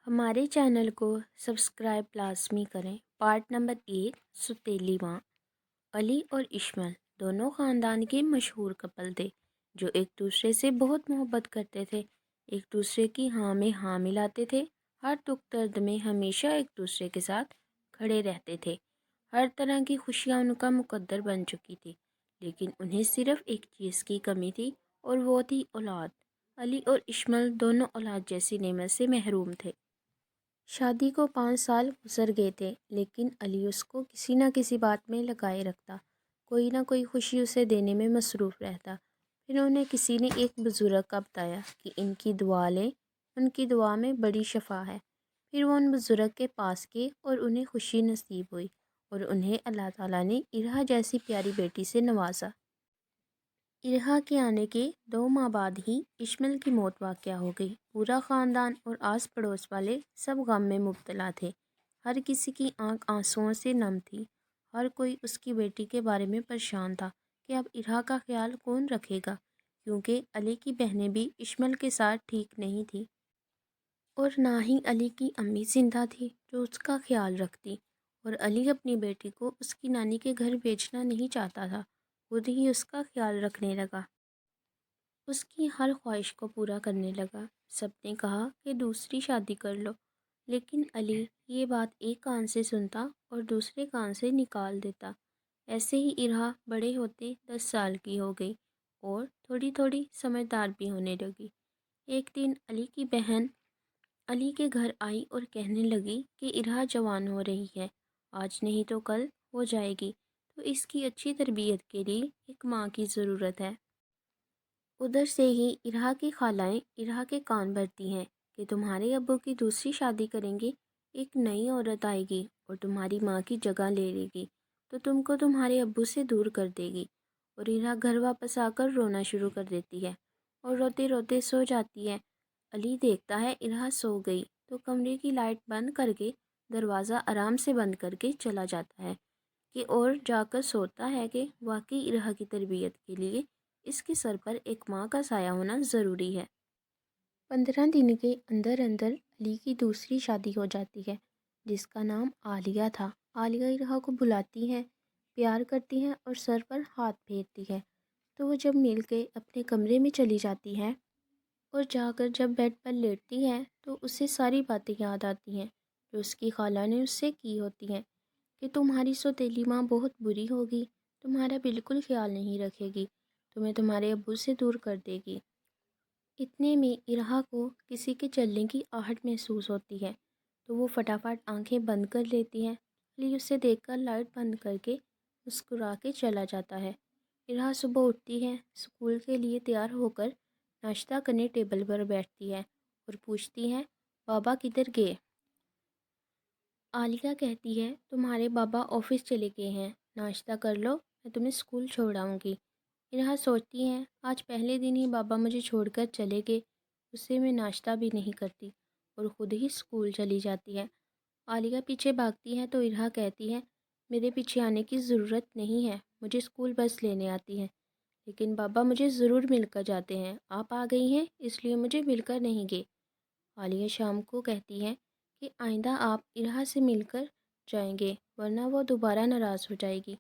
हमारे चैनल को सब्सक्राइब लाजमी करें। पार्ट नंबर 1 सुतीली माँ। अली और इस्माइल दोनों ख़ानदान के मशहूर कपल थे जो एक दूसरे से बहुत मोहब्बत करते थे। एक दूसरे की हाँ में हाँ मिलाते थे। हर दुख दर्द में हमेशा एक दूसरे के साथ खड़े रहते थे। हर तरह की खुशियाँ उनका मुकद्दर बन चुकी थी, लेकिन उन्हें सिर्फ एक चीज़ की कमी थी और वो थी औलाद। अली और इस्माइल दोनों औलाद जैसी नेमत से महरूम थे। शादी को 5 साल गुजर गए थे, लेकिन अली उसको किसी न किसी बात में लगाए रखता। कोई ना कोई खुशी उसे देने में मसरूफ़ रहता। फिर उन्हें किसी ने एक बुज़ुर्ग का बताया कि इनकी दुआ लें, उनकी दुआ में बड़ी शफा है। फिर वो उन बुज़ुर्ग के पास गए और उन्हें खुशी नसीब हुई और उन्हें अल्लाह ताला ने इरहा जैसी प्यारी बेटी से नवाजा। इरहा के आने के 2 माह बाद ही इस्माइल की मौत वाक़या हो गई। पूरा ख़ानदान और आस पड़ोस वाले सब गम में मुब्तला थे। हर किसी की आंख आंसुओं से नम थी। हर कोई उसकी बेटी के बारे में परेशान था कि अब इरहा का ख्याल कौन रखेगा, क्योंकि अली की बहनें भी इस्माइल के साथ ठीक नहीं थी और ना ही अली की अम्मी जिंदा थी जो उसका ख्याल रखती। और अली अपनी बेटी को उसकी नानी के घर भेजना नहीं चाहता था, खुद ही उसका ख्याल रखने लगा, उसकी हर ख्वाहिश को पूरा करने लगा। सबने कहा कि दूसरी शादी कर लो, लेकिन अली ये बात एक कान से सुनता और दूसरे कान से निकाल देता। ऐसे ही इरहा बड़े होते 10 साल की हो गई और थोड़ी थोड़ी समझदार भी होने लगी। एक दिन अली की बहन अली के घर आई और कहने लगी कि इरहा जवान हो रही है, आज नहीं तो कल हो जाएगी, तो इसकी अच्छी तरबियत के लिए एक माँ की ज़रूरत है। उधर से ही इरहा की खालाएं इरहा के कान भरती हैं कि तुम्हारे अब्बू की दूसरी शादी करेंगे, एक नई औरत आएगी और तुम्हारी माँ की जगह ले लेगी, तो तुमको तुम्हारे अब्बू से दूर कर देगी। और इरहा घर वापस आकर रोना शुरू कर देती है और रोते रोते सो जाती है। अली देखता है इरहा सो गई तो कमरे की लाइट बंद करके दरवाज़ा आराम से बंद करके चला जाता है कि और जाकर सोता है कि वाकई इरहा की तरबियत के लिए इसके सर पर एक माँ का साया होना ज़रूरी है। 15 दिन के अंदर अंदर अली की दूसरी शादी हो जाती है, जिसका नाम आलिया था। आलिया इरहा को बुलाती है, प्यार करती है और सर पर हाथ फेरती है। तो वो जब मिल के अपने कमरे में चली जाती है और जाकर जब बेड पर लेटती है तो उसे सारी बातें याद आती हैं जो उसकी खाला ने उससे की होती हैं कि तुम्हारी सौतेली माँ बहुत बुरी होगी, तुम्हारा बिल्कुल ख्याल नहीं रखेगी, तुम्हें तुम्हारे अब्बू से दूर कर देगी। इतने में इरहा को किसी के चलने की आहट महसूस होती है, तो वो फटाफट आंखें बंद कर लेती है। अली उसे देखकर लाइट बंद करके मुस्कुरा के चला जाता है। इरहा सुबह उठती है, स्कूल के लिए तैयार होकर नाश्ता करने टेबल पर बैठती है और पूछती है, बाबा किधर गए? आलिया कहती है, तुम्हारे बाबा ऑफिस चले गए हैं, नाश्ता कर लो, मैं तुम्हें स्कूल छोड़ आऊँगी। इरहा सोचती हैं, आज पहले दिन ही बाबा मुझे छोड़कर चले गए, उससे मैं नाश्ता भी नहीं करती और ख़ुद ही स्कूल चली जाती है। आलिया पीछे भागती है तो इरहा कहती है, मेरे पीछे आने की ज़रूरत नहीं है, मुझे स्कूल बस लेने आती है, लेकिन बाबा मुझे ज़रूर मिलकर जाते हैं, आप आ गई हैं इसलिए मुझे मिलकर नहीं गए। आलिया शाम को कहती है कि आइंदा आप इरहा से मिलकर जाएंगे, वरना वो दोबारा नाराज़ हो जाएगी।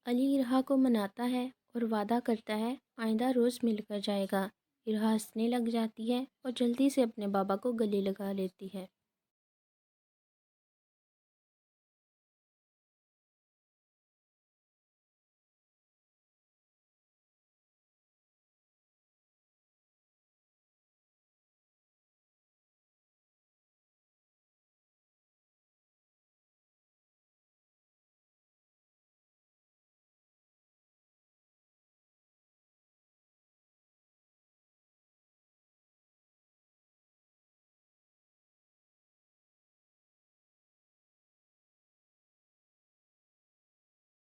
अली इरहा को मनाता है और वादा करता है आइंदा रोज़ मिलकर जाएगा। इरहा हंसने लग जाती है और जल्दी से अपने बाबा को गले लगा लेती है।